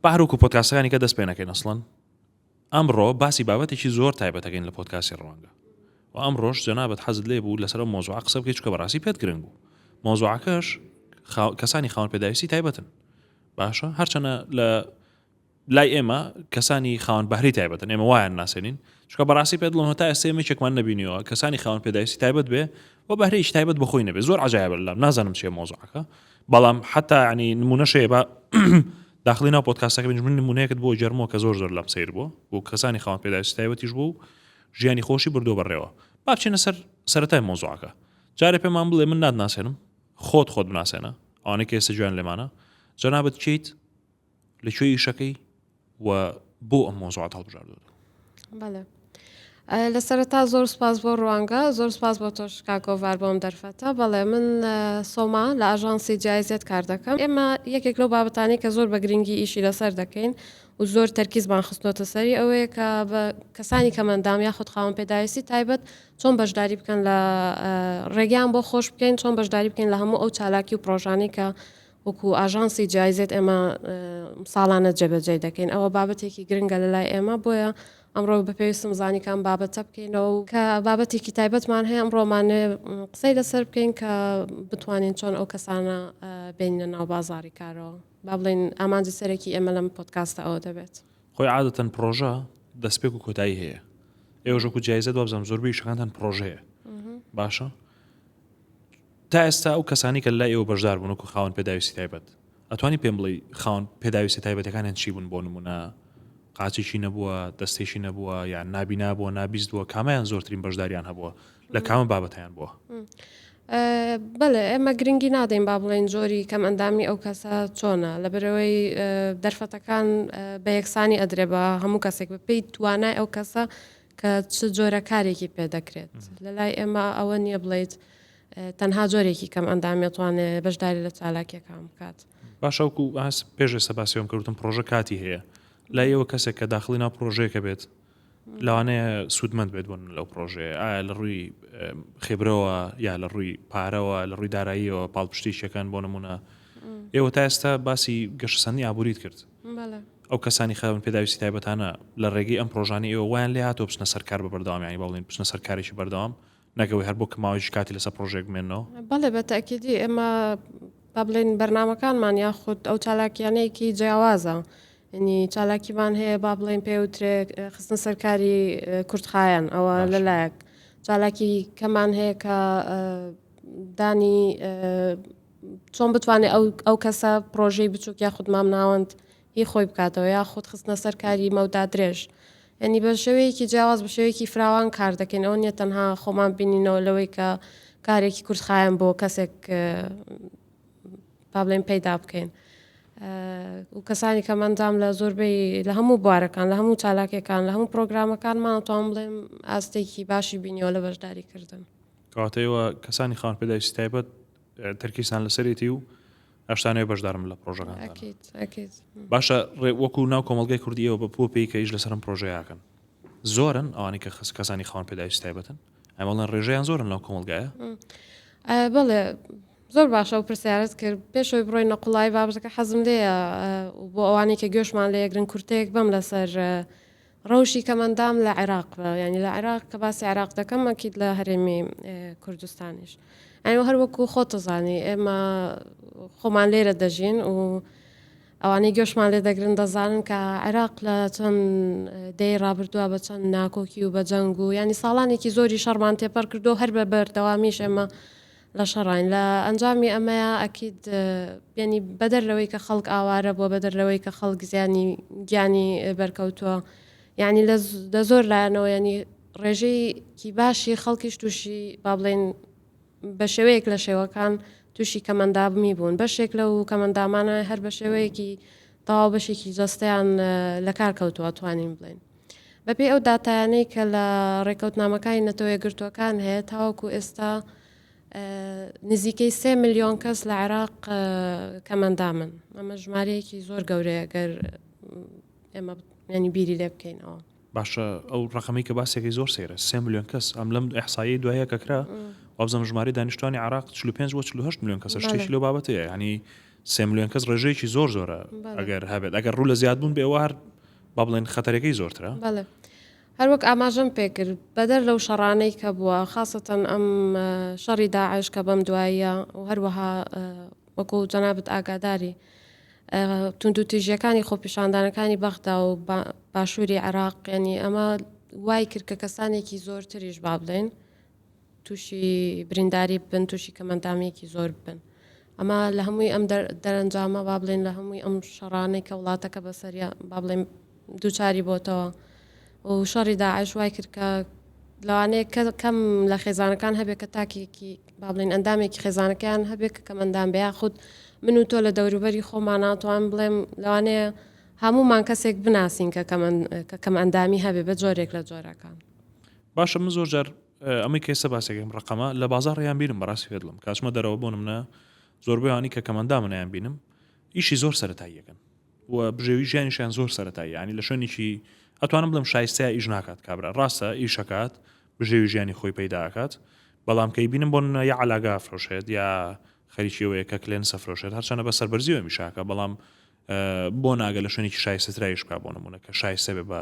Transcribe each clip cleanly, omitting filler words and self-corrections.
باهروکو پۆدکاستەکانی کە دەست پێ نەکەین ئەسڵەن ئەمڕۆ باسی بابەتێکی زۆر تایبەتەکەین لە پۆدکاستی ڕوانگە و ئەمڕۆژ جەنابەت حەزت لێ بوو لەسەر مۆزوع قسە بکەیت چکە بەڕاستی پێت گرنگ بوو. مۆزوعەکەش کەسانی خاوەن پێداویستی تایبەتن. باشە هەرچەنە لە لای ئێمە کەسانی خاوەن بەهرەی تایبەتن، ئێمە وایان ناسێنین چکە بەڕاستی پێت دڵم هەتا ئێستا ئێمەیەکمان نەبینیەوە کەسانی خاوەن پێداویستی تایبەت بێ و بەهرەیش تایبەت بەخۆی نەبێ. زۆر عەجایبە لەم نازانم چیە مۆزوعەکە، بەڵام حتا ینی نمونەشەیە بە داخلی ناو پۆدکاستەکە من نمونەیەکت بۆ جەرمەوە کە زۆر لەم سیر بوو بۆ کەسانی خاوەن پێداویستی تایبەتیش بوو ژیانی خۆشی بردو بەڕێوە. با بچینە سەرەتای مۆزوعەکە. جارێ پێمان بڵێ من نادناسێنم، خۆت بناسێنە ئەوانەی کە ئێستا گوێیان لێمانە، جەنابەت چیت لەکوێ ئیشەکەی و بۆ ئەم مۆزوعات هەڵبژاردووە. بەڵێ لە سەرەتا زۆر سپاس بۆ ڕوانگە، زۆر سپاس بۆ تۆش کاکۆڤار بۆم دەرفەتە. بەڵێ من سۆما لە ئاژانسی جایزێت کار دەکەم. ئێمە یەکێک لەو بابەتانی کە زۆر بە گرنگی ئیشی لەسەر دەکەین و زۆر تەرکیزمان خستنۆتە سەری ئەوەیە کە بە کەسانی کەمەندام یاخود خاوەن پێداویستی تایبەت چۆن بەشداری بکەن لە ڕێگەیان بۆ خۆش بکەین، چۆن بەشداری بکەین لە هەموو ئەو چالاکی و پرۆژانی کە وەکو ئاژانسی جایزێت ئێمە ساڵانە جێبەجێ دەکەین. ئەوە بابەتێکی گرنگە لە لای ئێمە، بۆیە ئەمڕۆ بەپێویستم زانیکان بابەتە بکەینەوە و کە بابەتێکی تایبەتمان هەیە ئەمڕۆمانێ قسەی لەسەر بکەین کە بتوانین چۆن ئەو کەسانە بینە ناو بازاری کارەوە. با بڵین ئامانجی سەرێکی ئێمە لەم پۆدکاستە ئەوە دەبێت. خۆی عادەتەن پرۆژە دەستپێک و کۆتایی هەیە. ئێوەژەکو جایزەت وابزانم زۆربەی شەکانتان پرۆژەیە. باشە تا ئێستا ئەو کەسانی کە لای ئێوە بەشدار بوون وەکو خاوەن پێداویستی تایبەت، ئەتوانی پێم بڵێ خاوەن پێداویستی تایبەتەکانیان چی بوون؟ بۆ نمونە قاچێکی نەبووە، دەستێکی نەبووە، یان نابینا بووە، نابیست بووە، کامیان زۆرترین بەشداریان هەبووە لە کامە بابەتیان بووە؟ بەڵێ ئێمە گرنگی نادەین با بڵێن جۆری کەم ئەندامی ئەو کەسە چۆنە، لەبەرەوەی دەرفەتەکان بە یەکسانی ئەدرێ بە هەموو کەسێک بپێی توانای ئەو کەسە کە چ جۆرە کارێکی پێدەکرێت. لە لای ئێمە ئەوە نییە بڵێیت تەنها جۆرێکی کەم ئەندامیێتوانێت بەشداری لە چالاکیەکان بکات. باشەوەکو پێشێ سەباسیەوەم کەوتم پرۆژە کاتی هەیە لای ئێوە کەسێک کە داخلی ناو پرۆژەیەکە بێت لەوانەیە سوودمەند بێت بوون لەو پرۆژەیە، ئایا لە ڕووی خێبرەوە یا لە ڕووی پارەوە لە ڕووی داراییەوە پاڵپشتیشەکان بۆ نمونە ئێوە تا ئێستا باسی گەشتسەنی ئابووریت کرد. ئەو کەسانی خاوەن پێداویستی تایبەتانە لە ڕێگەی ئەم پرۆژانی ئێوە وایان لێ هاتۆ بچنە سەرکار بە بەردەوام، یانی باڵێن بچنە سەرکارێکی بەردەوام نەگەوەی هەر بۆ کەماوەیەکی کاتی لەسەر پرۆژێک بمێنەوە؟ بەڵێ بەتەکیدی ئێمە با بڵێن بەرنامەکانمان یاخود ئەو چالاکیانەیەکی جیاوازە، ینی چالاکیمان هەیە با بڵێن پێوترێ خستن سەرکاری کورتخایەن، ئەوە لەلایەک چالاکی کەمان هەیە کە دانی چۆن بتوانێت ئەو کەسە پرۆژەی بچووک یاخود مام ناوەند هی خۆی بکاتەوە یاخود خستنە سەرکاری مەودا درێژ، ینی بە شێوەیەکی جیاواز بە شێوەیەکی فراوان کار دەکەین. ئەو نیە تەنها خۆمان بینینەوە لەوەی کە کارێکی کورتخایەن بۆ کەسێک با بڵێن پەیدا بکەین و کەسانی کەمەندام لە زۆربەی لە هەموو بوارەکان لە هەموو چالاکیەکان لە هەموو پرۆگرامەکانمان توان بڵێم ئاستێکی باشی بینیەوە لە بەشداریکردن. کەواتەوە کەسانی خاوەن پێداویستی تایبەت تەرکیزتان لەسەرێتی و ئەشتانەوە بەشدارم لە پرۆژەکان. باشە وەکو ناو کۆمەڵگەی کوردیەوە بە پۆ پێی کە ئیش لەسەرم پرۆژەیەکەن زۆرن ئەوانی کە کەسانی خاوەن پێداویستی تایبەتن، ئەمەڵەن ڕێژەیان زۆرن لەو کۆمەڵگایە؟ بەڵێ زۆر باشە و پرسیارت کرد. پێشەوەی بڕۆی نەقوڵای بابەتەکە حەزم لێیە بۆ ئەوانی کە گوێشمان لە یەکگرن کورتەیەک بم لەسەر ڕەوشی کەمەندام لە عێراق، ینی لە عێراق کە باسی عێراق دەکەم مەکید لە هەرێمی کوردستانیش، ئەنی هەر وەکو خۆتەزانی ئێمە خۆمان لێرە دەژین و ئەوانەی گوێشمان لێ دەگرن دەزانن کە عێراق لە چەند دەی ڕابردووە بە چەند ناکۆکی و بە جەنگ و ینی ساڵانێکی زۆری شەڕمان تێپەر کردو هەر بە بەردەوامیش ئێمە لە شەڕین لە ئەنجامی ئەمەیە ئەکید ینی بەدەر لەوەی کە خەڵک ئاوارە بۆ بەدەر لەوەی کە خەڵک گیانی بەرکەوتووە، یعنی لە زۆر لایەنەوە ینی ڕێژەیەکی باشی خەڵکیش تووشی با بڵێن بە شێوەیەک لە شێوەکان تووشی کەمەندابمی بوون. بەشێک لەو کەمەندامانە هەر بە شێوەیەکی تەواو بەشێکی جەستەیان لە کار کەوتووە توانین بڵێن. بەپێی ئەو داتایانەی کە لە ڕێکەوتنامەکانی نەتەوە یەکگرتووەکان هەیە تاوەکو ئێستا نزیکەی 3 ملیۆن کەس لە عێراق کەمەندامن. ئەمە ژمارەیەکی زۆر گەورەیە گەر ئێمە ینی بیری لێ بکەینەوە. باشە ئەو ڕقەمی کە باسێکی زۆر سێرە 3 ملیۆن کەس ئەم لەم ئەحسایی دوایە کەکرا وابزەم ژماری دانیشتوانی عێراق 45 و 48 ملیۆن کەسە شتێکی لەو بابەتەیە، ینی 3 ملیۆن کەس ڕێژەیەکی زۆرە ئەگەر هەبێت ئەگەر ڕوو لە زیادبوون بێوار با بڵێن خەتەرەکەی زۆرترە. بەڵێ هەروەک ئاماژەم پێکرد بەدەر لەو شەڕانەی کە بووە خاصەتەن ئەم شەڕی داعش کە بەم دواییە و هەروەها وەکو جەنابەت ئاگاداری تونند و تیژیەکانی خۆپیشاندانەکانی بەغدا و باشووری عێراق ینی ئەمە وای کرد کە کەسانێکی زۆرتریش با بڵێن تووشی برینداری بن تووشی کەمەندامێکی زۆر بن. ئەمە لە هەمووی ئەم دەرەنجامە با بڵێن لە هەمووی ئەم شەڕانەی کە وڵاتەکە بەسەریە با بڵێن دووچاری بۆتەوە و شەڕی داعش وای کرد کە لەوانەیە کەم لە خێزانەکان هەبێت کە تاکێکی با بڵێن ئەندامێکی خێزانەکەیان هەبێت کە کەمەندام بەیە خودت من و تۆ لە دەوروبەری خۆمان ناتوان بڵێم لەوانەیە هەمومان کەسێک بناسین کە کەم ئەندامی هەبێت بە جۆرێک لە جۆرەکان. باشە من زۆر جار ئەمەی کەسە باسێکم ڕقەمە لە بازاڕیان بینم بەڕاستی فێ دڵم کاتمە دەرەوە بۆ منە زۆربەیانی کە کەمەندامنیان بینم ئیشی زۆر سەرەتاییەکەن و بژێوی ژیانیشیان زۆر سەرەتایی ینی لە شوێنێکی ئەتوانم بڵم شایستەیە ئیش ناکات کابرا ڕاستە ئیشەکات بژێوی ژیانی خۆی پەیداکات بەڵام کەی بینم بۆ یا علاگا فرۆشێت یا خەریکیەوەیە کە کلێن سەفرۆشێت هەرچەنە بە سەربەرزیەوە میشاکە بەڵام بۆ ناگە لە شوێنێکی شایستەترایش بکە بۆ نمونە کە شایستە بێ بە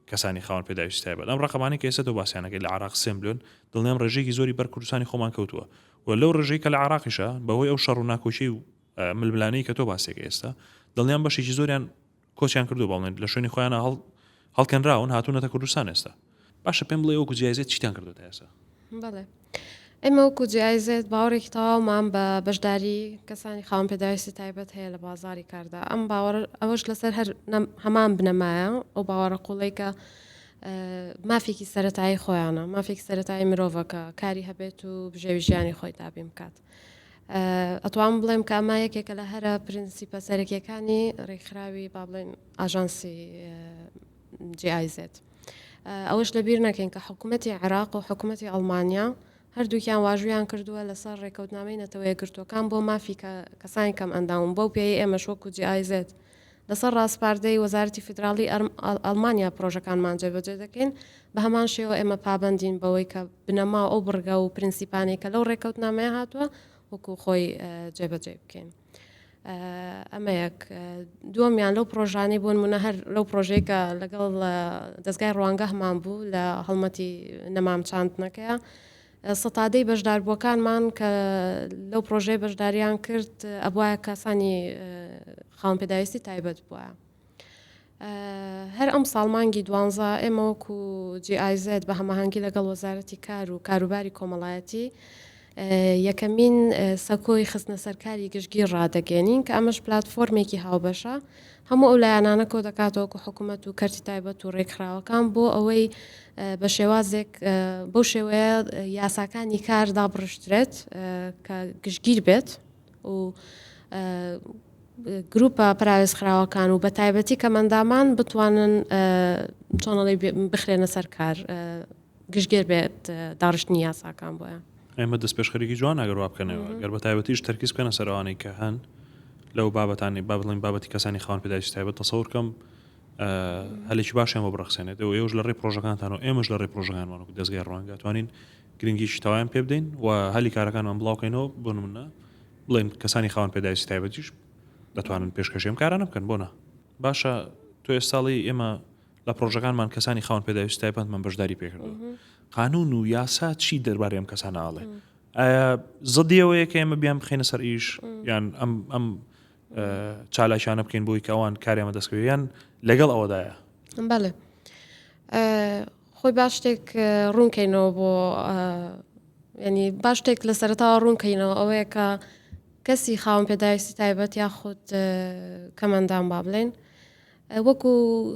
کەسانی خاوەن پێداویستی تایبەت ئەم ڕقەمانی کە ئێستا تۆ باسییانەکەی لە عێراق 3 ملیۆن دڵنیام ڕێژەیەکی زۆری بەر کوردستانی خۆمان کەوتووە و لەو ڕێژەی کە لە عێراقیشە بەهۆی ئەو شەڕ و ناکۆچی و ململانەی کە تۆ باسێکە ئێستا دڵنیام بەشێکی زۆریان کۆچیان کردو باڵێن لە شوێنی خۆیانە هەڵکەنراون هاتوونەتە کوردستان ئێستا باشە پێم بڵێ وەکو جیایزێت چیتان کردوتە ئێستا؟ بەڵێ ئێمە وەکو جیایزێت باوەڕێکی تەواومان بە بەشداری کەسانی خاوەن پێداویستی تایبەت هەیە لە بازاری کاردا ئەم باوەڕ ئەوەش لەسەر هەمان بنەمایە ئەو باوەڕە قوڵەی کە مافێکی سەرەتایی خۆیانە مافێکی سەرەتایی مرۆڤەکە کاری هەبێت و بژێوی ژیانی خۆی دابین بکات. ئەتوان بڵێم کە ئەمە یەکێکە لە هەرە پرینسیپە سەرەکیەکانی ڕێکخراوی با بڵێن ئاژانسی جیایزێت. ئەوەش لەبیر نەکەین کە حکوومەتی عێراق و حکوومەتی ئەڵمانیا هەردووکیان واژویان کردووە لەسەر ڕێکەوتنامەی نەتەوەیە گرتوەکان بۆ مافی کەسانی کەم ئەنداون بۆ پێی ئێمە شۆک و جیایزێت لەسەر ڕاستپاردەی وەزارەتی فیدراڵی ئەڵمانیا پرۆژەکانمان جێبەجێ دەکەین بە هەمان شێوە ئێمە پابندین بەوەی کە بنەما ئەو بڕگە و پرینسیپانێک کە لەو ڕێکەوتنامەیە هاتووە وەکو خۆی جێبەجێ بکەین. ئەمە یەک دووەمیان لەو پرۆژانەی بۆ نمونە هەر لەو پرۆژێکە لەگەڵ دەستگای ڕوانگەهمان بوو لە هەڵمەتی نەمام چاندنەکەیە سەتادەی بەشداربووەکانمان کە لەو پرۆژەی بەشداریان کرد ئەبوایە کەسانی خاوەن پێداویستی تایبەت بووە. هەر ئەم ساڵمانگی 12 ئێمە وەکو جیایزێت بە هەماهەنگی لەگەڵ وەزارەتی کار و کاروباری کۆمەڵایەتی یەکەمین سەکۆی خستنە سەرکاری گشتگیر ڕادەگەێنین کە ئەمەش پلاتفۆرمێکی هاوبەشە هەموو ئەو لایەنانە کۆ دەکاتەوەکو حکوومەت و کەرتی تایبەت و ڕێکخراوەکان بۆ ئەوەی بە شێوازێک بەو شێوەیە یاساکانی کار دابڕشترێت کە گشتگیر بێت و گروپە پراوێزخراوەکان و بە تایبەتی کەمەندامان بتوانن چۆنەڵی بخرێنە سەر کار گشتگیر بێت داڕشتنی یاساکان بۆیە. ئێمە دەست پێشخەرێکی جوان ئەگەر وا بکەنەوە گەر بە تایبەتیش تەرکیز بکەنە سەرەوانەی کە هەن لەو بابەتانی با بڵێن بابەتی کەسانی خاوەن پێداویستی تایبەت تەسەوڕکەم هەلێکی باشیان بۆ بڕخسێنێت و ئێوەش لە ڕێی پرۆژەکانتانەوە ئێمەش لە ڕێی پرۆژەکانمان و دەستگای ڕوانگە توانین گرنگیشی تەواویان پێ بدەین و هەلی کارەکانمان بڵاوکەینەوە بۆ نمونە بڵێن کەسانی خاوەن پێداویستی تایبەتیش دەتوانن پێشکەشێم کارانە بکەن بۆنە باشە تۆ ئێستاڵی ئێمە لە پرۆژەکانمان کەسانی خاوەن پێداویستی تایبەتمان بەشداری پێکردووە قانون و یاسا چی دەربارەی ئەم کەسانە ئاڵێ زدیەوەیە کە ئێمە بیان بخێنە سەر ئیش یان ئەم چالاکیانە بکەین بۆی کە ئەوان کاریانمە دەستکەوێت لەگەڵ ئەوەدایە. بەڵێ خۆی باش شتێک ڕوونکەینەوە بۆ ینی باش شتێک لە سەرەتاوە ڕوونکەینەوە ئەوەیە کە کەسی خاوەن پێداویستی تایبەت یاخود کەمەندان با بڵێن وەکو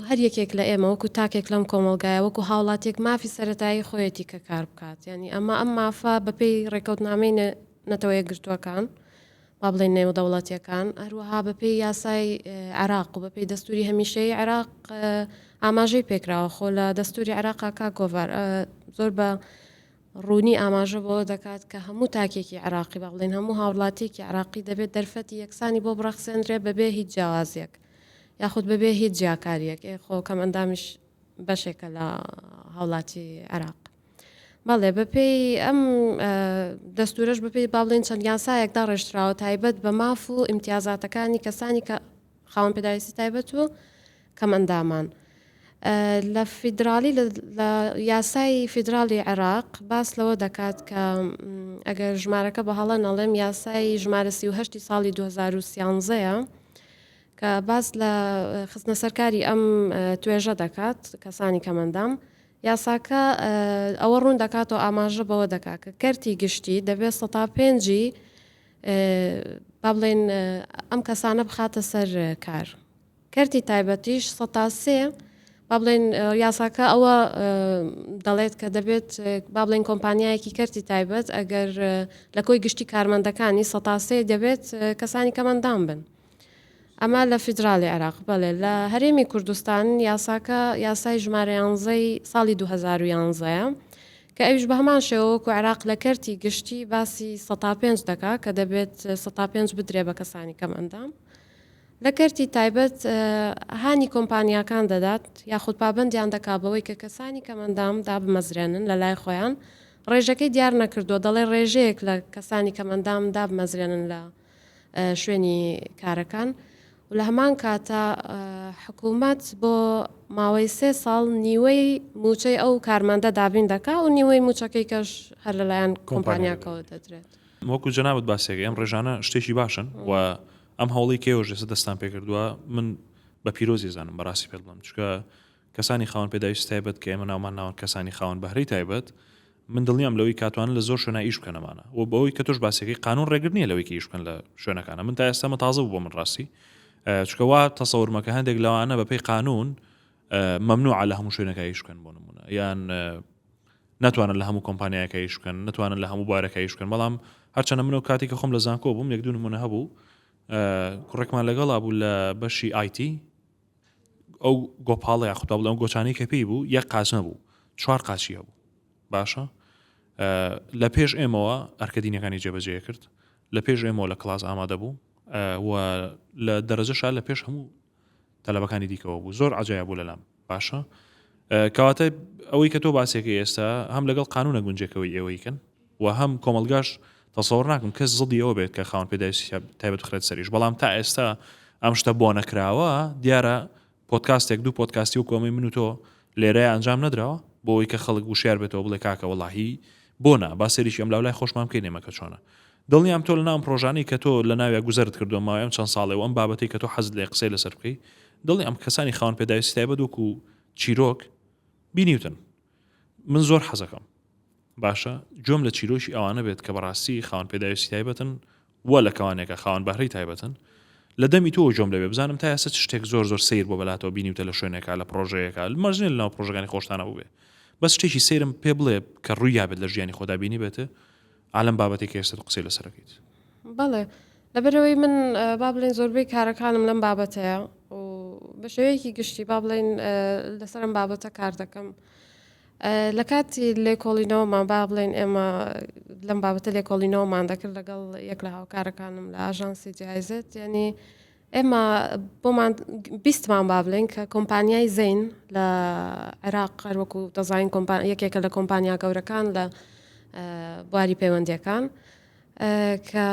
هەر یەکێک لە ئێمە وەکو تاکێک لەم کۆمەلگایە وەکو هاوڵاتێک مافی سەرەتایی خۆیەتی کە کار بکات ینی ئەمە ئەم مافە بەپێی ڕێکەوتنامەی نەتەوەیە گرتووەکان با بڵێن نێو دەوڵەتیەکان هەروەها بەپێی یاسای عێراق و بەپێی دەستوری هەمیشەی عێراق ئاماژەی پێکراوە خۆ لە دەستوری عێراقا کا گۆڤار زۆر بە ڕوونی ئاماژە بۆ دەکات کە هەموو تاکێکی عێراقی با بڵێن هەموو هاوڵاتێکی عێراقی دەبێت دەرفەتی یەکسانی بۆ بڕەخسێنرێ بەبێ هیچ جیاوازێک یاخود بەبێ هیچ جیاکاریەک خۆ کەمەندامیش بەشێکە لە هاوڵاتی عێراق. بەڵێ بەپێی ئەم دەستورەش بەپێی با بڵێن چەند یاسایەکدا ڕێژراوە تایبەت بە ماف و ئیمتیازاتەکانی کەسانی کە خاوەن پێداویستی تایبەت و کەمەندامان. لە فیدرالی لە یاسای فیدرالی عێراق باس لەوە دەکات کە ئەگەر ژمارەکە بە هەڵە نەڵێم یاسای ژمارە 38 ساڵی 2013 کە باس لە خستنە سەرکاری ئەم توێژە دەکات کەسانی کەمەندام. یاساکە ئەوە ڕوون دەکاتەوە ئاماژە بەوە دەکات کە کەرتی گشتی دەبێت 5 با بڵێن ئەم کەسانە بخاتە سەر کار. کەرتی تایبەتیش 3 با بڵێن یاساکە ئەوە دەڵێت کە دەبێت با بڵێن کۆمپانیایەکی کەرتی تایبەت ئەگەر لە کۆی گشتی کارمەندەکانی 3 دەبێت کەسانی کەمەندام بن. ئەمە لە فیدرالی عێراق بەڵێ لە هەرێمی کوردستان یاساکە یاسای ژمارە 11 ساڵی 2011 کە ئەویش بە هەمان شێوە و عێراق لە کەرتی گشتی باسی 5 دەکا کە دەبێت 5 بدرێ بە کەسانی کەمەندام. لە کەرتی تایبەت هانی کۆمپانیاکان دەدات یاخود پابندیان دەکا بەوەی کە کەسانی کەمەندام دابمەزرێنن لە لای خۆیان ڕێژەکەی دیار نەکردووە دەڵێ ڕێژەیەک لە کەسانی کەمەندام دابمەزرێنن لە شوێنی کارەکان. و لە هەمان کاتە حکوومەت بۆ ماوەی 3 ساڵ نیوەی موچەی ئەو کارمەندە دابین دەکا و نیوەی موچەکەی کەش هەر لەلایەن کۆمپانیاکەوە دەدرێت. وەکو جەنابەت باسێگە ئەم ڕێژانە شتێکی باشن و ئەم هەوڵی کێوەژ ئێستا دەستان پێکردووە من بە پیرۆزی زانم بەڕاستی پێ بڵم چکە کەسانی خاوەن پێداویستی تایبەت کە ئێمە ناومان ناوەن کەسانی خاوەن بەهرەی تایبەت من دڵنیام لەوەی کاتوانن لە زۆر شوێنە ئیش بکەنەمانە و بەوەی کە تۆش باسێکی قانون ڕێگر نییە لەوەی کە ئیش بکەن لە شوێنەکانە من تا ئێستا مەتازە بوو بۆ من ڕاستی چکەوا تەسەورمەکە هەندێک لەوانە بەپێی قانون مەمنوعە لە هەموو شوێنەکە ئیش بکەن بۆ نمونە یان ناتوانن لە هەموو کۆمپانیاکە ئیش بکەن ناتوانن لە هەموو بارەکە ئیش بکەن بەڵام هەرچەندە منەوە کاتی کە خۆم لە زانکۆ بووم یەک دوو نمونە هەبوو کوڕێکمان لەگەڵا بوو لە بەشی IT ئەو گۆپاڵە یاخود بڵێ ئەو گۆچانەی کە پێی بوو یەک قاچ نەبوو 4 قاچی هەبوو باشە لە پێش ئێمەوە ئەرکەدینەکانی جێبەجێ کرد لە پێش ئێمەوە لە کلاس ئامادە بوو و لە دەرەجەشا لە پێش هەموو تەلەبەکانی دیکەوە بوو زۆر عجایب بوو لەلام باشە کەواتە ئەوەی کە تۆ باسێکی ئێستا هەم لەگەڵ قانونە گونجێکەوەی ئێوەیکن و هەم کۆمەلگاش تەسەوڕ ناکەم کەس زڵی ئەوە بێت کە خاوەن پێداویستی تایبەت بخرێت سەریش بەڵام تا ئێستا ئەم شتە بۆ نەکراوە دیارە پۆدکاستێک دوو پۆدکاستی و کۆمەی من و تۆ لێرەیە ئەنجام نەدراوە بۆەوەی کە خەڵک وشیار بێتەوە بڵێ کاکە وەڵاهی بۆنا با سەریشی ئەم لاولای خۆشمان بکەین ئێمە کە چۆنە دڵنیام تۆ لە ناو پرۆژانەی کە تۆ لە ناوی گوزەرت کردووە ماوەی ئەم چەند ساڵێ و ئەم بابەتی کە تۆ حەزت لێ قسەی لەسەر بکەی دڵنی ئەم کەسانی خاوەن پێداویستی تایبەت وەکو چیرۆک بینیوتن من زۆر حەزەکەم باشە جۆم لە چیرۆشی ئەوانە بێت کە بەڕاستی خاوەن پێداویستی تایبەتن وە لە کەوانێکە خاوەن بەهرەی تایبەتن لە دەمی تۆ جۆم لەبێ بزانم تا ئێستا شتێک زۆر زۆر سیر بۆ بەلاتەوە بینیوتە لە شوێنێکە لە پرۆژەیەکە مەرجێ لە ناو پرۆژەکانی خۆشتانە بووبێ بەس شتێکی سیرم پێ بڵێ کە ڕووی یابێت لە ژیانی خۆدا بینی بێتە عالم بابەتێکی ئێستا قسەی لەسەرەکەیت بەڵێ لەبەرەوەی من با بڵێن زۆربەی کارەکانم لەم بابەتەیە و بە شێوەیەکی گشتی با بڵێن لەسەرم بابەتە کار دەکەم لە کاتی لێکۆڵینەوەمان با بڵێن ئێمە لەم بابەتە لێکۆڵینەوەمان دەکرد لەگەڵ یەک لە هاوکارەکانم لە ئاژانسی جایزێت یعنی ئێمە بۆمان بیستمان با بڵێن کە کۆمپانیای زین لە عێراق هەروەکو دەزانین یەکێکە لە کۆمپانیا گەورەکان لە بواری پەیوەندیەکان کە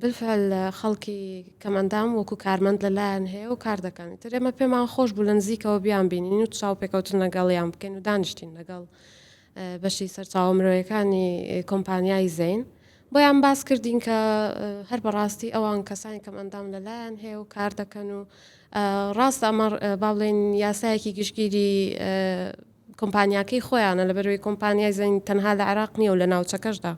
بالفعل خەڵکی کەمەندام وەکو کارمەند لەلایەن هەیە و کار دەکەن تر ئێمە پێمان خۆش بوو لە نزیکەوە بیان بینین و چاو پێکەوتن لەگەڵیان بکەین و دانیشتین لەگەڵ بەشی سەرچاوە مرۆیەکانی کۆمپانیای زین بۆیان باس کردین کە هەر بەڕاستی ئەوان کەسانی کەمەندام لەلایەن هەیە و کار دەکەن و ڕاست ئەمە با بڵێن یاسایەکی گشتگیری کۆمپانیاکەی خۆیانە لەبەرەوەی کۆمپانیای زین تەنها لە عێراق نییە و لە ناوچەکەشدا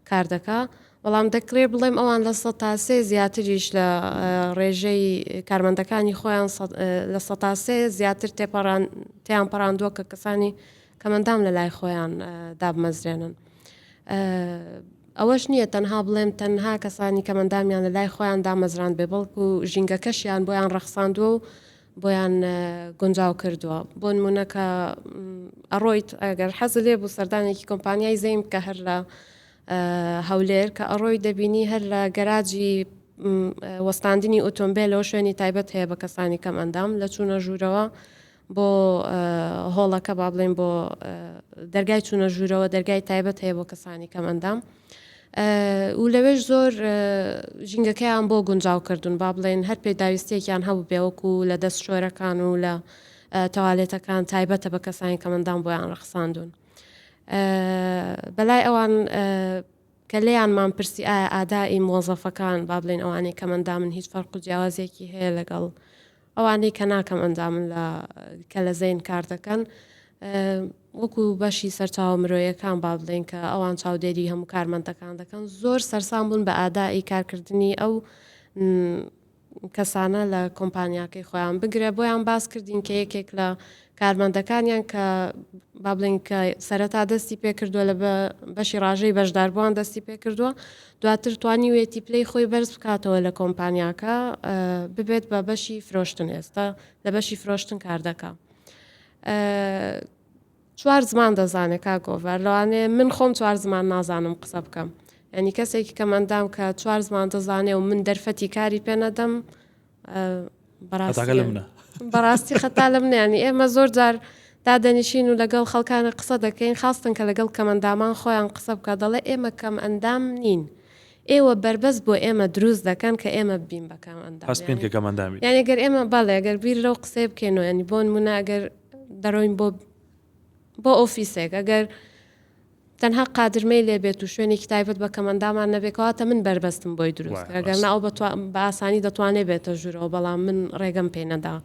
کار دەکا بەڵام دەکرێ بڵێم ئەوان لە 3 زیاتریش لە ڕێژەی کارمەندەکانی خۆیان لە 3 زیاتر تیان پەڕاندووە کە کەسانی کەمەندام لە لای خۆیان دابمەزرێنن ئەوەش نییە تەنها بڵێم تەنها کەسانی کەمەندامیان لە لای خۆیان دامەزران بێ بەڵکو ژینگەکەشیان بۆیان ڕەخساندووە و بۆیان گونجاو کردووە بۆ نمونەکە ئەڕۆیت ئەگەر حەز لێ بوو سەردانێکی کۆمپانیای زەیم کە هەر لە هەولێر کە ئەڕۆی دەبینی هەر لە گەراجی وەستاندنی ئۆتۆمبیلەوە شوێنی تایبەت هەیە بە کەسانی کەمەندام لە چوونە ژوورەوە بۆ هۆڵەکە با بڵێن بۆ دەرگای چوونە ژوورەوە دەرگای تایبەت هەیە بۆ کەسانی کەمەندام و لەوێش زۆر ژینگەکەیان بۆ گونجاو کردوون با بڵێن هەر پێداویستێکیان هەبوو بێوەکو لە دەست شۆرەکان و لە تەوالێتەکان تایبەتە بە کەسانی کەمەندام بۆیان ڕەخساندون بەلای ئەوان کە لێیانمان پرسی ئایا ئادای مۆزەفەکان با بڵێن ئەوانەی کەمەندامن هیچ فەرق و جیاوازێکی هەیە لەگەڵ ئەوانەی کە ناکەم ئەندامن کە لە زەین کار دەکەن وەکو بەشی سەرچاوە مرۆیەکان با بڵێن کە ئەوان چاودێری هەموو کارمەندەکان دەکەن زۆر سەرسام بوون بە ئادای کارکردنی ئەو کەسانە لە کۆمپانیاکەی خۆیان بگرێ بۆیان باس کردین کە یەکێک لە کارمەندەکانیان کە با بڵێن کە سەرەتا دەستی پێ کردووە لە بەشی ڕاژەی بەشداربووان دەستی پێ کردووە دواتر توانی وێتی پلەی خۆی بەرز بکاتەوە لە کۆمپانیاکە ببێت بە بەشی فرۆشتن ئێستا لە بەشی فرۆشتن کار دەکا 4 زمان دەزانێت کاگۆڤەر لەوانێ من خۆم 4 زمان نازانم قسە بکەم یعنی کەسێکی کەمەندام کە 4 زمان دەزانێ و من دەرفەتی کاری پێ نەدەم بەڕاستی خەتا لە منیانی ئێمە زۆر جار دادەنیشین و لەگەڵ خەڵکانە قسە دەکەین خاستن کە لەگەڵ کەمەندامان خۆیان قسە بکە دەڵێ ئێمە کەم ئەندام نین ئێوە بربەست بۆ ئێمە دروست دەکەن کە ئێمە بین بە کەمەندام یعنی گەر ئێمە بەڵێ ئەگەر بیر لەو قسەی بکەینەوە ینی بۆ نمونە ئەگەر دەڕۆین بۆ ئۆفیسێک ئەگەر تەنها قادرمەی لێ بێت و شوێنێکی تایبەت بە کەمەندامان نەبێکەوەتە من بربەستم بۆی دروست ئەگەر ناو بە ئاسانی دەتوانێت بێتە ژوورەوە بەڵام من ڕێگەم پێ نەدا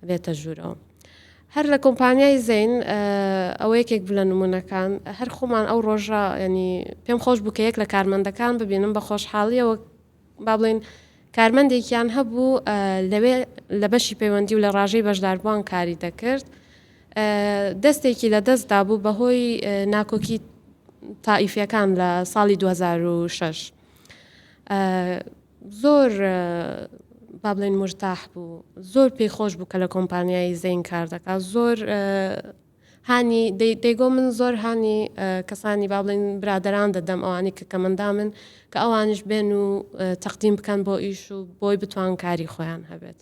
بێتە ژوورەوە هەر لە کۆمپانیای زەین ئەوە یەکێک بلە نمونونەکان هەر خۆمان ئەو ڕۆژە ینی پێم خۆش بوو کە یەک لە کارمەندەکان ببینم بە خۆشحاڵیەوە با بڵێن کارمەندێکیان هەبوو لەوێ لە بەشی پەیوەندی و لە ڕاژەی بەشداربووان کاری دەکرد دەستێکی لە دەستدا بوو بەهۆی ناکۆکی تائیفیەکان لە ساڵی 2006 زۆر با بڵێن مرتاح بوو زۆر پێی خۆش بوو کە لە کۆمپانیای زەین کار دەکات زۆر هانی دەیگۆ من زۆر هانی کەسانی با بڵێن برادەران دەدەم ئەوانی کە کەمەندا من کە ئەوانش بێن و تەقدیم بکەن بۆ ئیش و بۆی بتوان کاری خۆیان هەبێت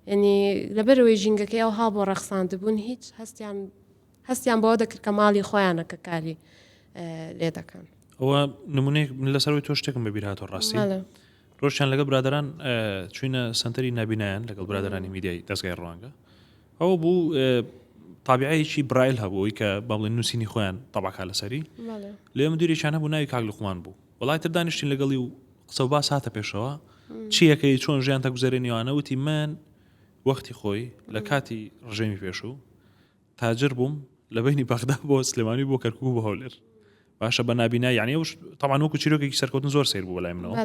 یعنی لەبەرەوەی ژینگەکەی ئەوها بۆ ڕەخساندبوون هیچ هەستیان بۆ دەکرد کە ماڵی خۆیانە کە کاری لێ دەکەن ئەوە نمونەیەک لەسەرەوەی تۆ شتێکم بەبیر هاتۆ ڕاستی ڕۆژیان لەگەڵ برادران چوینە سنتەری نابینایان لەگەڵ برادرانی میدیای دەستگای ڕوانگە ئەوە بوو تابعەیەکی برایل هەبووی کە با بڵێن نووسینی خۆیان تەبعکا لەسەری لێ مدیرێکیان هەبوو ناوی کاک لوقمان بوو وڵای تر دانیشتین لەگەڵی و قسە و باس هاتە پێشەوە چیەکەی چۆن ژیان تەگوزارێنیوانە وتی من وەختی خۆی لە کاتی ڕژێمی پێشوو تاجر بووم لە بینی بەغدا بۆ سلێمانی بۆ کەرکوو بۆ هەولێر باشە بە نابینای یعنی ئەوش تەمان وەکو چیرۆکێکی سەرکەوتن زۆر سیر بوو بەلای منەوە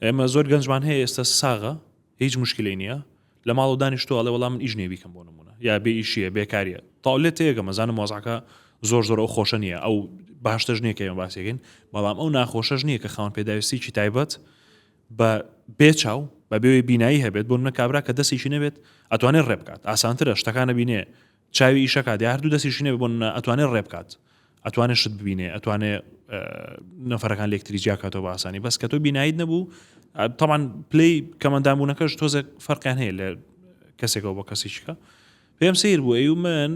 ئێمە زۆر گەنجمان هەیە ئێستا ساغە هیچ مشکلەی نییە لە ماڵ و دانیشتووە ئەڵێ وەڵام من ئیش نێ بیکەم بۆ نمونە یا بێ ئیشیە بێکاریە تاولێت تێگە مەزانم مۆزعەکە زۆر ئەو خۆشە نییە ئەو باشتەش نییە کە ئێمە باسیەکەین بەڵام ئەو ناخۆشەش نییە کە خاوەن پێداویستێکی تایبەت بە بێچاو بە بێوەی بینایی هەبێت بۆ منە کابرا کە دەستیشی نەبێت ئەتوانێت ڕێ بکات ئاسانترە شتەکانە بینێ چاوی ئیشەکات یا هەردوو دەستیشی نەبێت بۆ ئەتوانێت ڕێ بکات ئەتوانێت شت ببینێ ئەتوانێت نەفەرەکان لێکتریجیا کاتەوە بە ئاسانی بەس کە تۆ بینایت نەبوو طبعا پلی کەمەندامبوونەکەش تۆزە فەرقیان هەیە لە کەسێکەوە بۆ کەسێکیکە پێم سیر بوو ئەی و من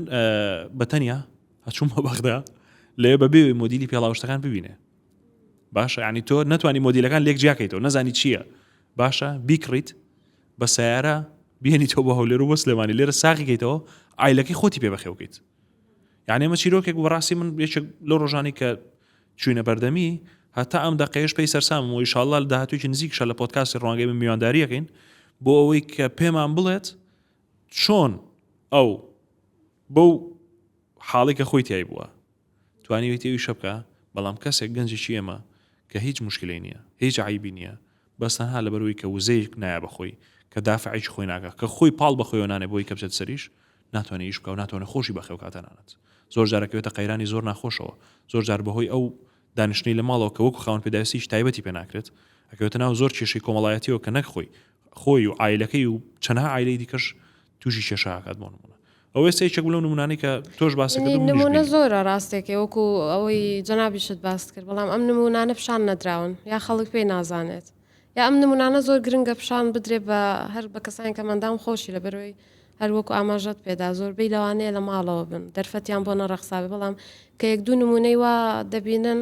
بەتەنیا هەچوومە بەغدا لێ بەبێ مۆدیلی پێڵاوشتەکان ببینێ باشە ینی تۆ نەتوانی مۆدیلەکان لێک جیاکەیتەوە نەزانی چییە باشە بیکڕیت بە سیارە بێنی تۆ بە هەولێر و بە سلێمانی لێرە ساقیکەیتەوە ئایلەکەی خۆتی پێ بەخێوکەیت یعنی ئەمە چیرۆکێک بەڕاستی من یەکێک لەو ڕۆژانی کە چوینە بەردەمی هەتا ئەم دەقەیەش پێی سەرسام و ئینشاءالله لە داهاتوویەکی نزیکشە لە پۆدکاستی ڕوانگەی من میوانداریەکەین بۆ ئەوەی کە پێمان بڵێت چۆن ئەو بەو حاڵی کە خۆی تیای بووە توانی وێتی ئەوی شەبکە بەڵام کەسێک گەنجێکی ئێمە کە هیچ مشکلەی نییە هیچ عیبی نییە بەس تەنها لەبەرەوەی کە وزەیەک نایە بەخۆی کە دافعیش خۆی ناکە کە خۆی پاڵ بەخۆیەوە نانێ بۆی کە بچێت سەریش ناتوانێت ئیش بکە و ناتوانێت خۆشی بەخێو کاتە نانێت زۆر جارەکەوێتە قەیرانی زۆر ناخۆشەوە زۆر جار بەهۆی ئەو دانیشتنی لە ماڵەوە کە وەکو خاوەن پێداویستیش تایبەتی پێ ناکرێت ئەکەوێتە ناو زۆر کێشەی کۆمەڵایەتیەوە کە نەک خۆی و عایلەکەی و چەندها عایلەی دیکەش تووشی کێشەکات بۆ نمونە ئەوەی سێکێک بڵێ نمونانی کە تۆش باسی نمونە زۆرە ڕاستێکی وەکو ئەوەی جەنابیشت باس کرد بەڵام ئەم نمونانە پیشان نەدراون یا خەڵک پێی نازانێت یا ئەم نمونانە زۆر گرنگە پیشان بدرێ بە هەر بە کەسانی کەمەندام خۆشی لەبەرەوەی هەروەکو ئاماژەت پێدا زۆربەی لەوانەیە لە ماڵەوە بن دەرفەتیان بۆ نەڕەخساوێ بەڵام کە یەک دوو نمونەی وا دەبینن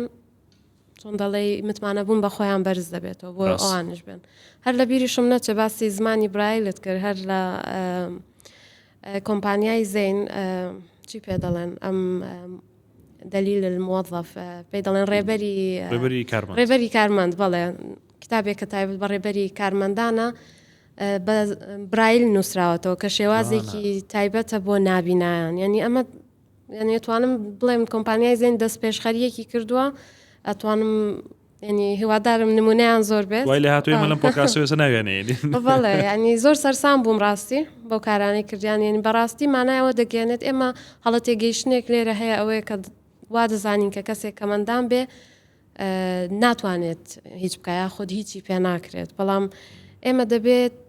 چۆن دەڵێ متمانە بوون بە خۆیان بەرز دەبێتەوە بۆ ئەوانش بن هەر لە بیریشم نەچێ باسی زمانی برایلت کرد هەر لە کۆمپانیای زین چی پێ دەڵێن ئەم دلیل الموظف پێی دەڵێن ڕێبەری کارمەند بەڵێ کتابێک کە تایبەت بە ڕێبەری کارمەندانە بە برایل نووسراوەتەوە کە شێوازێکی تایبەتە بۆ نابینایان یعنی ئەمە یعنی ئەتوانم بڵێم کۆمپانیای زین دەست پێشخەریەکی کردووە ئەتوانم ینی هیوادارم نمونەیان زۆر بێت وای لە هاتووی مەلم پۆدکاستەوە ناوێنێ بەڵێ ینی زۆر سەرسام بووم ڕاستی بەو کارانەی کردیان ینی بەڕاستی مانایەوە دەگەێنێت ئێمە هەڵە تێگەیشتنێک لێرە هەیە ئەوەیە کە وا دەزانین کە کەسێک کەمەندان بێ ناتوانێت هیچ بکایە خۆت هیچی پێ ناکرێت بەڵام ئێمە دەبێت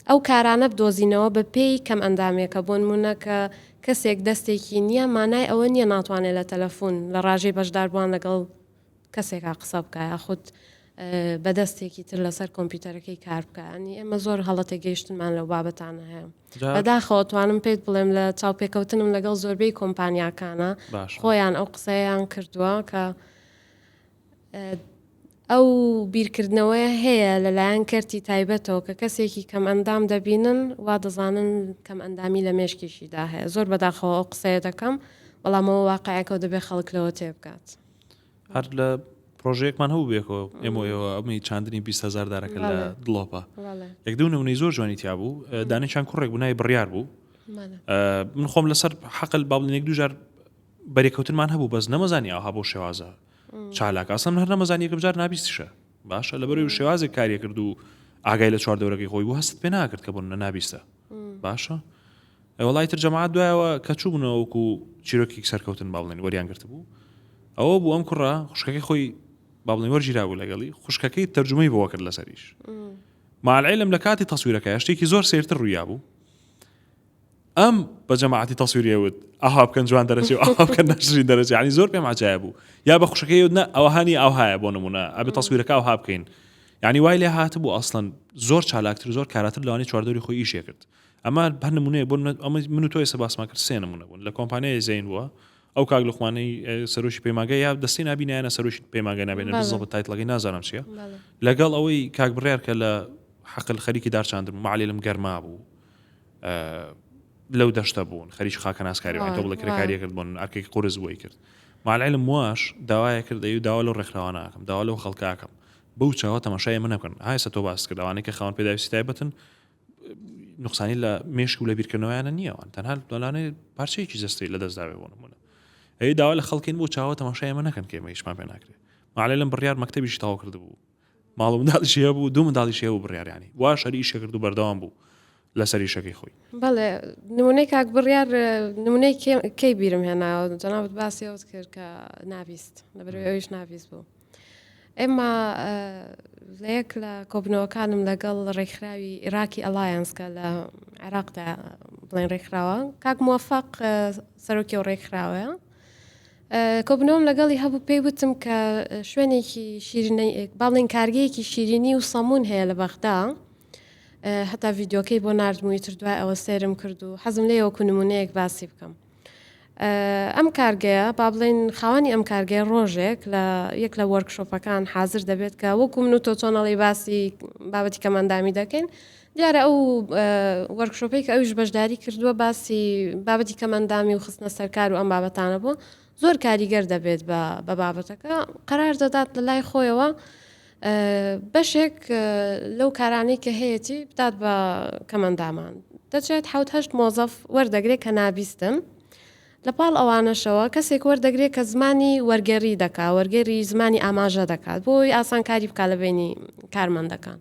ئەو کارانە بدۆزینەوە بە پێی کەم ئەندامێکە بۆ نمونە کە کەسێک دەستێکی نییە مانای ئەوە نییە ناتوانێت لە تەلەفۆن لە ڕاژەی بەشداربووان لەگەڵ کەسێکا قسە بکایە خودت بەدەستێکی تر لەسەر کۆمپیوتەرەکەی کار بکەنی ئێمە زۆر هەڵەتە گەیشتنمان لەو بابەتانە هەیە بەداخەوەتوانم پێت بڵێم لە چاوپێکەوتنم لەگەڵ زۆربەی کۆمپانیاکانە خۆیان ئەو قسەیان کردووە کە ئەو بیرکردنەوەی هەیە لەلایەن کەرتی تایبەتەوە کە کەسێکی کەم ئەندام دەبینن وا دەزانن کەم ئەندامی لە مێشکیشیدا هەیە زۆر بەداخەوە ئەو قسەیە دەکەم بەڵامەوە واقعەکەەوە دەبێت خەڵک لەوە تێ بکات هەر لە پرۆژەیەکمان هەبوو بێکەوە ئێمەوە ئەمەی چاندنی 20,000 دارەکە لە دڵۆپە یەک دوو نمونەی زۆر جوانی تیا بوو دانیشان کوڕێک بوو ناوی بڕیار بوو من خۆم لەسەر حەقل باڵێک دوجار بەرێکەوتنمان هەبوو بەس نەمەزانی ئەوها بۆ شێوازە چالاک ئاسم هەر نەمەزانی یەکجار نابیستیشە باشە لەبەرەوەی شێوازێک کاریە کرد و ئاگای لە چواردەوەرەکەی خۆی بوو هەست پێ ناکرد کە بۆن نابیستە باشە وڵای تر جەماعەت دوایەوە کە چووبوونەوە وەکو چیرۆکی سەرکەوتن باڵێن وەریان گرت بوو ئەوە بوو ئەم کوڕە خوشکەکەی خۆی باڵێن وەرگیرا بوو لەگەڵی خوشکەکەی تەرجمەی بۆ کرد لەسەریش ماعەلعیلم لە کاتی تەسویرەکە شتێکی زۆر سێرتر ڕوویا بوو ئەم بە جەماعەتی تەسویریەوت ئەها بکەن جوان دەرەچێ و ئەها بکەن نەشری دەرەچێ ینی زۆر پێم عجایب بوو یا بە خوشکەکەی نە ئەوهانی ئەوهایە بۆ نمونە ئەبێ تەسویرەکە ئەوها بکەین ینی وای لێ هاتبوو ئەسڵەن زۆر چالاکتر زۆر کاراتر لەوانی چواردەوری خۆی ئیشێ کرد ئەمە هەر نمونەیە بۆ ئەمە من و تۆ ئێستا باسمان کرد سێ نمونە بوون لە کۆمپانیای زین بووە ئەو کاک لوقمانەی سەرۆشی پەیمانگە یا دەستی نبینیانە سەرۆشی پەیمانگە نبێنە بزڵ تایتڵەکەی نازانم چییە لەگەڵ ئەوەی کاک بڕیار کە لە حەقل خەریکی دارچاندن معلێلم گەرما بوو لەو دەشتە بوون خەریکی خاکە ناسکاری تۆ بڵێ کرێکاریە کرد بوون ئەرکێکی قورس بۆی کرد معلێلم واش داوایە کرد دەیو داوا لەو ڕێکخراوانەکەم داوا لەو خەڵکاکەم بەو چاوە تەماشای من نەکەن هایسە تۆ باس کرد ئەوانەی کە خاوەن پێداویستی تایبەتن نقصانی لە مێشک و لە بیرکردنەوەیانە نییەوان تەنها دەڵانەیە پارچەیەکی جەستەی لە دەستداوێ بۆ نمونە ئەی داوا لە خەڵکین بۆ چاوە تەماشای من نەکەن کێمە هیچمان پێ ناکرێت معلێلم بڕیار مەکتەبیش تەواو کرد بوو ماڵ و منداڵیشی هەبوو دوو منداڵیشی هەبوو بڕیاریانی وا شەری ئیشە کرد و بەردەوام بوو لەسەر ئیشەکەی خۆی بەڵێ نمونەی کاک بڕیار نمونەی کەی بیرم هێناوە جەنابەت باسیەوەت کرد کە ناویست لەبەرەوەی ئەویش ناویست بوو ئێمە لە یەک لە کۆبنەوەکانم لەگەڵ ڕێکخراوی عێراقی ئەلایەنسکە لە عێراقدا بڵێن ڕێکخراوە کاک موفەق سەرۆکی و ڕێکخراوەیە کۆبنەوەم لەگەڵی هەبوو پێی وتم کە شوێنێکی شیرینەی باڵێن کارگەیەکی شیرینی و سەمون هەیە لە بەغدا هەتا ڤیددیۆکەی بۆ نردمووی تر دوای ئەوە سێرم کرد و حەزم لێ وەکو نمونەیەک باسی بکەم ئەم کارگەیە با بڵێن خاوەنی ئەم کارگەی ڕۆژێک لە یەک لە وەرکشۆپەکان حاضر دەبێت کە وەکو من و تۆ چۆنەڵی باسی بابەتی کەمەندامی دەکەین دیارە ئەو وەرکشۆپەی کە ئەویش بەشداری کردووە باسی بابەتی کەمەندامی و خستنە سەرکار و ئەم بابەتانە بوو زۆر کاریگەر دەبێت بە بابەتەکە قەرار دەدات لە لای خۆیەوە بەشێک لەو کارانەی کە هەیەی بدات بە کەمەندامان دەچێت حوت هەشت مۆزەف وەردەگرێت کە نابیستن لە پاڵ ئەوانەشەوە کەسێک وەردەگرێت کە زمانی وەرگێڕی دەکات وەرگێری زمانی ئاماژە دەکات بۆی ئاسانکاری بکات لە بینی کارمەندەکان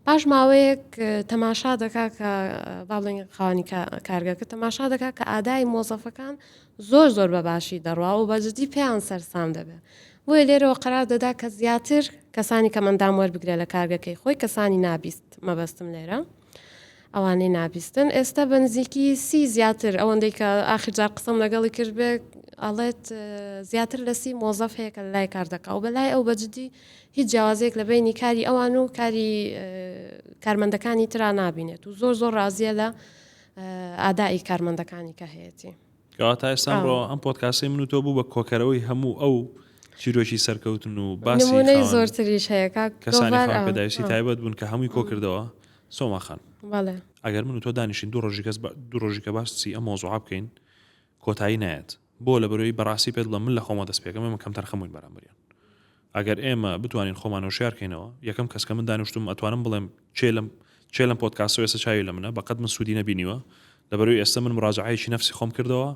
پاش ماوەیەک تەماشا دەکات کە باڵێن خاوەنی کارگەکە تەماشا دەکات کە ئادای مۆزەفەکان زۆر زۆر بەباشی دەڕوا و بەجددی پێیان سەرسام دەبێت بۆیە لێرەوە قەرار دەدا کە زیاتر کەسانی کەمەندام وەربگرێت لە کارگەکەی خۆی کەسانی نابیست مەبەستم لێرە ئەوانەی نابیستن ئێستا بە نزیکی 30 زیاتر ئەوەندەی کە ئاخر جار قسەم لەگەڵی کرد بێ ئاڵێت زیاتر لەسی مۆزەف هەیە کە لای کار دەکا و بەلای ئەو بەجددی هیچ جیاوازێک لە بینی کاری ئەوان و کاری کارمەندەکانی ترا نابینێت و زۆر ڕازیە لە ئادایی کارمەندەکانی کە هەیەی. کەواتە ئێستامڕۆ ئەم پۆدکاسی من و تۆ بوو بە کۆکەرەوەی هەموو ئەو چیرۆکی سەرکەوتن و باسی زۆرتریش هەیە کەسانی پێداویستی تایبەت بوون کە هەمووی کۆکردەوە سۆماخان. ئەگەر من و تۆ دانیشین دوو ڕۆژی کە باسی ئەم مۆزوع بکەین کۆتایی نایەت بۆ لە بەرەوەی بەڕاستی پێت لە من لە خۆمە دەست پێکەم ئێمە کەمتر خەمووین بەرامبەریان. ئەگەر ئێمە بتوانین خۆمان وشارکەینەوە یەکەم کەس کە من دانیشتم ئەتوانم بڵێم چێ لەم پۆدکاستەوە ئێستا چاوی لە منە بەقەت من سوودی نەبینیوە لە بەرەوەی ئێستا من مراجعەیەکی نەفسی خۆم کردەوە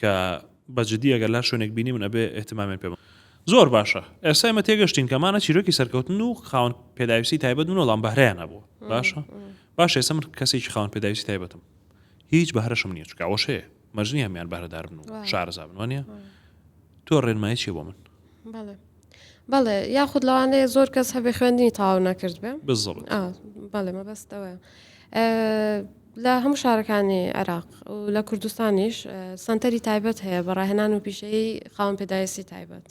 کە بەجددی ئەگەر لا شوێنێک بینی من ئەبێ احتیمامیان پێ زۆر باشە. ئێستا ئێمە تێگەشتین کەمانە چیرۆکی سەرکەوتن و خاوەن پێداویستی تایبەت من وەڵام بەهرەیان نەبووە. باشە ئێستا من کەسێکی خاوەن پێداویستی تایبەتم هیچ بەهرەشم نییە چکە ئەوەش هەیە مەژنی هەمیان بەهرەدار بن و شارەزا بن وانە تۆ ڕێنمایی چیە بۆ من؟ بەڵێ یاخود لەوانەیە زۆر کەس هەبێ خوێندنی تاو نەکرد بێ بالضبط. بەڵێ مەبەستەوە لە هەموو شارەکانی عێراق و لە کوردستانیش سنتەری تایبەت هەیە بەڕاهێنان و پیشەی خاوەن پێداویستی تایبەت.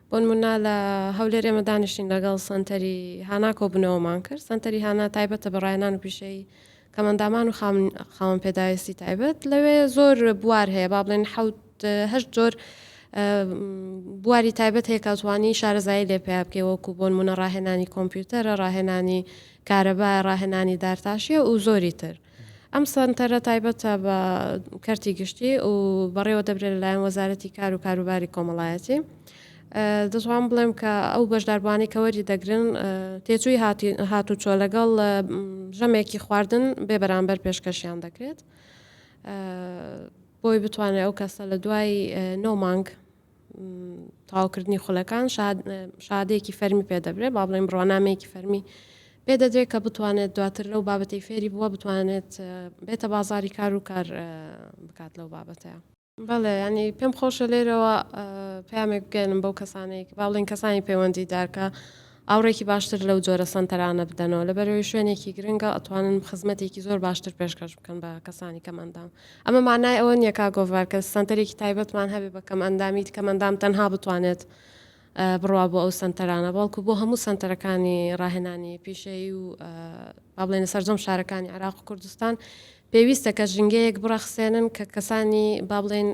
بۆ نمونە لە هەولێر ئێمە دانیشتین لەگەڵ سنتەری هانا کۆبوونەوەمان کرد. سنتەری هانا تایبەتە بەڕاهێنان و پیشەی کەمەندامان و خاوەن پێداویستی تایبەت. لەوێ زۆر بوار هەیە با بڵێن 7 جۆر بواری تایبەت هەیە کاتوانی شارەزایی لێ پێ بکەی وەکو بۆ نمونە ڕاهێنانی کۆمپیوتەرە ڕاهێنانی کارەبا ڕاهێنانی دارتاشیە و زۆری تر. ئەم سنتەرە تایبەتە بە کەرتی گشتی و بەڕێوە دەبرێت لەلایەن وەزارەتی کار و کاروباری کۆمەڵایەتی. دەتوان بڵێم کە ئەو بەشداربوانی کە وەری دەگرن تێچووی هاتوچۆ لەگەڵ ژەمێکی خواردن بێ بەرامبەر پێشکەشیان دەکرێت بۆی بتوانێت ئەو کەسە لە دوای 9 مانگ تاواکردنی خولەکان شادەیەکی فەرمی پێدەبرێت با بڵێم بڕوانامەیەکی فەرمی پێدەدرێت کە بتوانێت دواتر لەو بابەتی فێری بووە بتوانێت بێتە بازاری کار و کار بکات لەو بابەتەیە. بەڵێ ینی پێم خۆشە لێرەوە پامێک بگەنم بەو کەسانێک با بڵێن کەسانی پەیوەندی دارکە ئاوڕێکی باشتر لەو جۆرە سنتەرانە بدەنەوە لە بەرەوەی شوێنێکی گرنگە ئەتوانن خزمەتێکی زۆر باشتر پێشکەش بکەن بە کەسانی کەمەندام. ئەمە مانای ئەوە نیە کا گۆڤار کە سنتەرێکی تایبەتمان هەبێ بە کەمەندامیت کەمەندام تەنها بتوانێت بڕوا بۆ ئەو سنتەرانە بەڵکو بۆ هەموو سنتەرەکانی ڕاهێنانی پیشەی و با بڵێنە سەرجەم شارەکانی عێراق و کوردستان پێویستە کە ژنگەیەک بڕەخسێنن کە کەسانی با بڵێن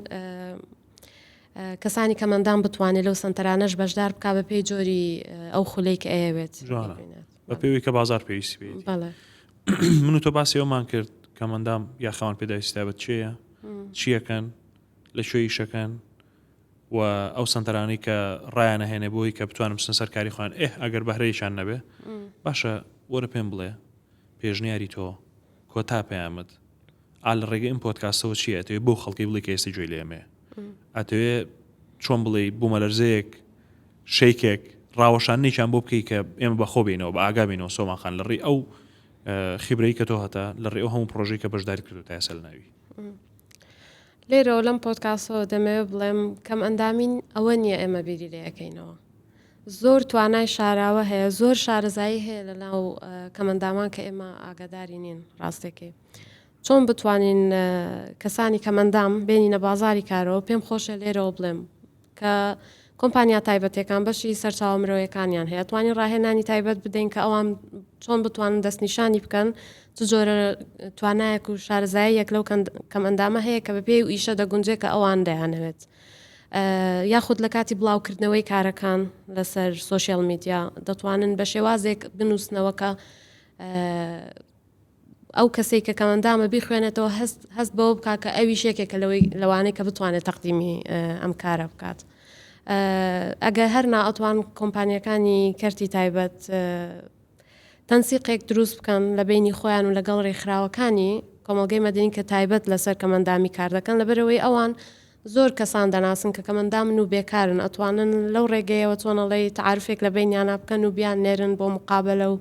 کەسانی کەمەندان بتوانێت لەو سنتەرانەش بەشدار بک بە پێی جۆری ئەو خولەی کە ئەیەوێت بە پێوی کە بازار پێویستی بێت. من و تۆ باسی ئەومان کرد کەمەندام یا خاوەن پێداویستی تایبەت چییە چیەکەن لە شوێی شەکەن و ئەو سنتەرانی کە ڕایانە هێنێ بۆی کە بتوانم بچنە سەر کاری خۆیان ئەگەر بەهرەیشان نەبێ باشە وەرە پێم بڵێ پێشنیاری تۆ کۆتا پێیامد ئال ڕێگە ئەم پۆدکاستەوە چیە ئەتەوێ بۆ خەڵکی بڵێ کە ئێستا گوێی لێمێ ئەتەوێ چۆن بڵێ بوومەلەرزەیەک شەیکێک ڕاوەشانێکیان بۆ بکەی کە ئێمە بەخۆ بینەوە بە ئاگا بینەوە سۆماخان لە ڕێی ئەو خیبرەی کە تۆ هەتا لە ڕێ ئەو هەموو پرۆژەی کە بەشداری کردو تا ئێستا لەناوی لێرەوە لەم پۆدکاستەوە دەمەوێت بڵێم کەم ئەندامین ئەوە نییە ئێمە بیری لە یەکەینەوە زۆر توانای شاراوە هەیە زۆر شارەزایی هەیە لە ناو کەمەندامان کە ئێمە ئاگاداری نین ڕاستێکی چۆن بتوانین کەسانی کەمەندام بێنینە بازاری کارەوە پێم خۆشە لێرەوە بڵێم کە کۆمپانیا تایبەتەکان بەشی سەرچاوە مرۆیەکانیان هەیە توانین ڕاهێنانی تایبەت بدەین کە ئەوان چۆن بتوانن دەستنیشانی بکەن چ جۆرە توانایەک و شارەزاییەک لەو کەمەندامە هەیە کە بەپێی و ئیشە دەگونجێت کە ئەوان دەیانەوێت یاخود لە کاتی بڵاوکردنەوەی کارەکان لەسەر سۆشیال میدیا دەتوانن بە شێوازێک بنووسنەوە کە ئەو کەسێک کە کەمەندامە بیخوێنێتەوە هەست بەوە بکە کە ئەوی شێکێکە لەوانەیە کە بتوانێت تەقدیمی ئەم کارە بکات. ئەگەر هەر نائەتوان کۆمپانیەکانی کەرتی تایبەت تەنسیقێک دروست بکەن لە بینی خۆیان و لەگەڵ ڕێکخراوەکانی کۆمەڵگەی مەدەنی کە تایبەت لەسەر کەمەندامی کار دەکەن لەبەرەوەی ئەوان زۆر کەسان دەناسن کە کەمەندامن و بێکارن ئەتوانن لەو ڕێگەیەوە چۆنەڵی تعارفێک لە بینیانە بکەن و بیان نێرن بۆ مقابلە و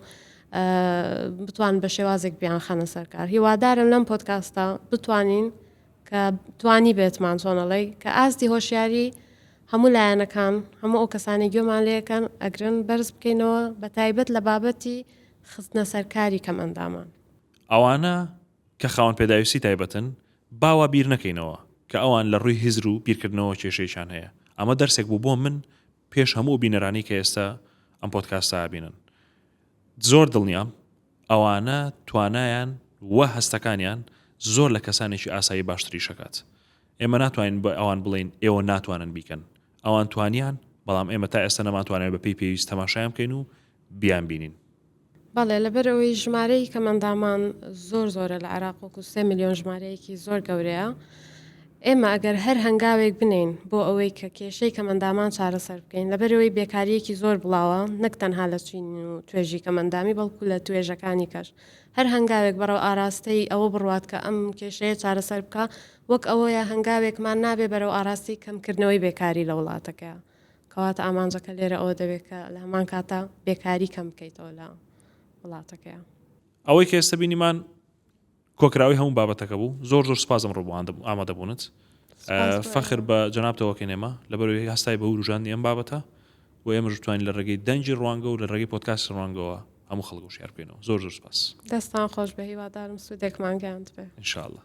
بتوان بە شێوازێک بیان خەنە سەرکار. هیوادارم لەم پۆدکاستە بتوانین کە توانی بێتمان چۆنەڵی کە ئاستی هۆشیاری هەموو لایەنەکان هەموو ئەو کەسانی گوێمان لێەکەن ئەگرن بەرز بکەینەوە بە تایبەت لە بابەتی خستنە سەرکاری کەمەندامان. ئەوانە کە خاوەن پێداویستی تایبەتن باوا بیر نەکەینەوە کە ئەوان لە ڕووی هیزر و بیرکردنەوە کێشەیشان هەیە. ئەمە دەرسێک بوو بۆ من پێش هەموو بینەرانی کە ئێستا ئەم پۆدکاستە بینن. زۆر دڵنیام ئەوانە توانایان وە هەستەکانیان زۆر لە کەسانێکی ئاسایی باشتری شکات. ئێمە ناتوانین بە ئەوان بڵین ئێوە ناتوانن بیکەن. ئەوان توانیان، بەڵام ئێمە تا ئێستا نەماتوانێت بە پێی پێویست تەماشایان بکەین و بیان بینین. بەڵێ لەبەرەوەی ژمارەی کەمەندامان زۆرە لە عێراق وەکو 3 میلیۆن ژمارەیەکی زۆر گەورەیە. ئێمە ئەگەر هەر هەنگاوێک بنین بۆ ئەوەی کە کێشەی کەمەندامان چارەسەر بکەین لەبەرەوەی بێکاریەکی زۆر بڵاوە نەک تەنها لە چین و توێژی کەمەندامی بەڵکو لە توێژەکانی کەش هەر هەنگاوێک بەرەو ئاراستەی ئەوە بڕوات کە ئەم کێشەیە چارەسەر بکە وەک ئەوەیە هەنگاوێکمان نابێ بەرەو ئاراستی کەمکردنەوەی بێکاری لە وڵاتەکە کەواتە ئامانجەکە لێرە ئەوە دەبێت کە لە هەمان کاتە بێکاری کەم بکەیتەوە لە وڵاتەکەیە. ئەوەی کە ئێستا بینیمان کۆکراوی هەموو بابەتەکە بوو. زۆر سوپاسم ڕۆبووان ئامادەبوونت. فەخر بە جەنابتەوەکەینێمە لەبەرەوەی هەستای بە وروژاندنی ئەم بابەتە و ئێمە ژوتوانین لە ڕێگەی دەنجی ڕوانگە و لە ڕێگەی پۆدکاست ڕوانگەوە هەموو خەڵک و شیار بکەینەوە. زۆر سوپاس. دەستان خۆش بە هیوادارم سوودێکمان گەیاند بێ. ئینشاءالله.